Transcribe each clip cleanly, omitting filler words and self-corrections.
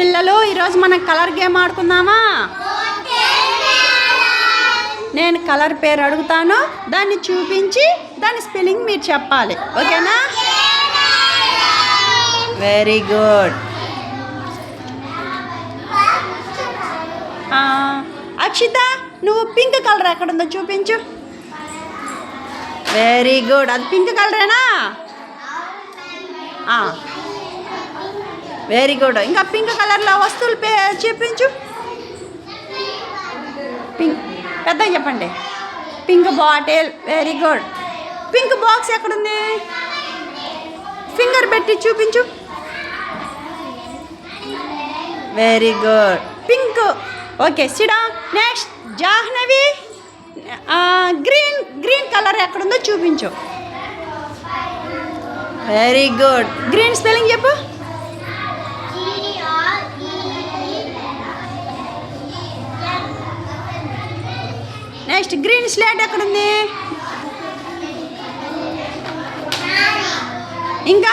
పిల్లలు ఈరోజు మనం కలర్ గేమ్ ఆడుకుందామా? నేను కలర్ పేరు అడుగుతాను, దాన్ని చూపించి దాని స్పెల్లింగ్ మీరు చెప్పాలి. ఓకేనా? Very good. అక్షిత, నువ్వు పింక్ కలర్ ఎక్కడుందో చూపించు. వెరీ గుడ్, అది పింక్ కలరేనా? Very good. ఇంకా పింక్ కలర్లో వస్తువులు చూపించు. పింక్ పెద్దగా చెప్పండి. Pink bottle. Very good. Pink box ఎక్కడుంది? ఫింగర్ పెట్టి చూపించు. Very good. పింక్. ఓకే, సిడా. నెక్స్ట్ జాహ్నవి, గ్రీన్ కలర్ ఎక్కడుందో చూపించు. Very good. గ్రీన్ స్పెల్లింగ్ చెప్పు. నెక్స్ట్ గ్రీన్ స్లేట్ ఎక్కడుంది? ఇంకా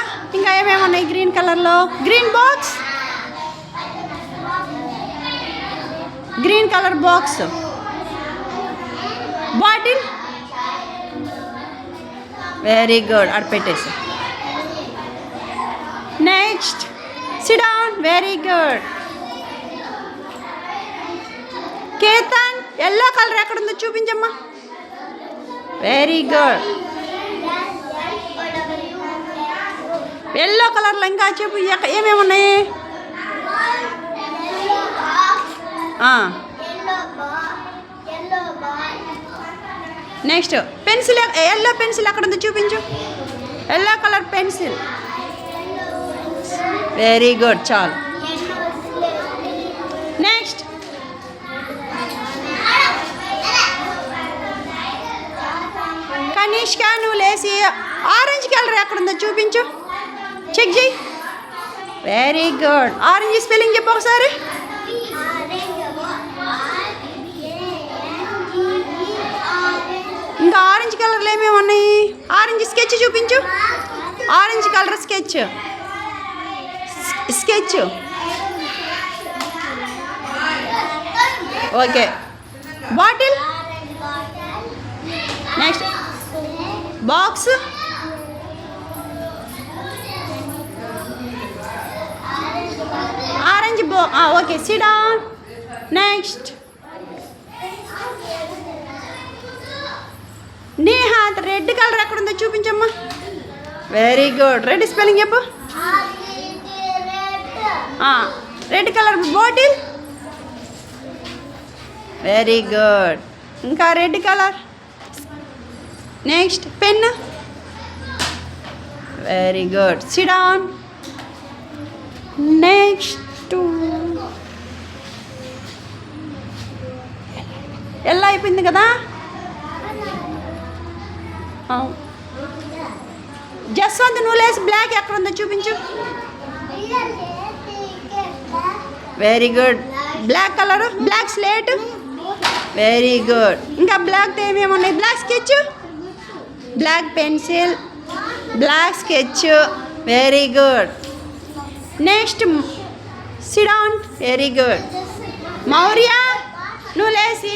ఏమేమి ఉన్నాయి గ్రీన్ కలర్లో? Green box, green colour box, bottle. Very good, అక్కడ పెట్టేసి. Next sit down. Very good. Ketan, yellow colour ఎక్కడుందో చూపించమ్మా. Very good. ఎల్లో కలర్లో ఇంకా చెప్పు, ఏమేమి ఉన్నాయి? Next pencil. ఎల్లో పెన్సిల్ ఎక్కడుందో చూపించు. Yellow colour pencil. Very good, చాలు. నెక్స్ట్ కనిష్క, నువ్వు లేసి ఆరెంజ్ కలర్ ఎక్కడుందో చూపించు. చెక్ చేయి. Very good. ఆరెంజ్ స్పెల్లింగ్ చెప్పు ఒకసారి. ఇంకా ఆరెంజ్ కలర్లో ఏమేమి ఉన్నాయి? ఆరెంజ్ స్కెచ్ చూపించు. Orange colour sketch. Okay. Bottle. Next box. Orange okay, sit down. Next Nehat, red colour ఎక్కడుందో చూపించమ్మా. Very good. రెడ్ స్పెల్లింగ్ చెప్పు. Red colour bottle. Very good. ఇంకా red colour. Next pen. Very good. Sit down. Next yellow అయిపోయింది కదా. జస్వంత్, నువ్వు లేసి black ఎక్కడుందో చూపించు. Very good. Black colour, black slate. Very good. ఇంకా బ్లాక్ ఏమేమి ఉన్నాయి? Black sketch, black pencil, black sketch. Very good. Next sit down. Very good. Maurya, నువ్వు లేసి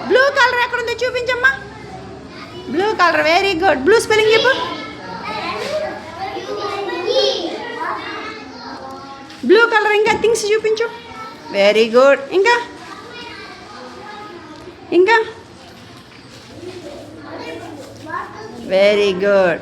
బ్లూ కలర్ ఎక్కడుందో చూపించమ్మా. Blue colour. Very good. Blue spelling చెప్పు. Blue colour. ఇంకా things చూపించు. Very good. ఇంకా వెరీ గుడ్.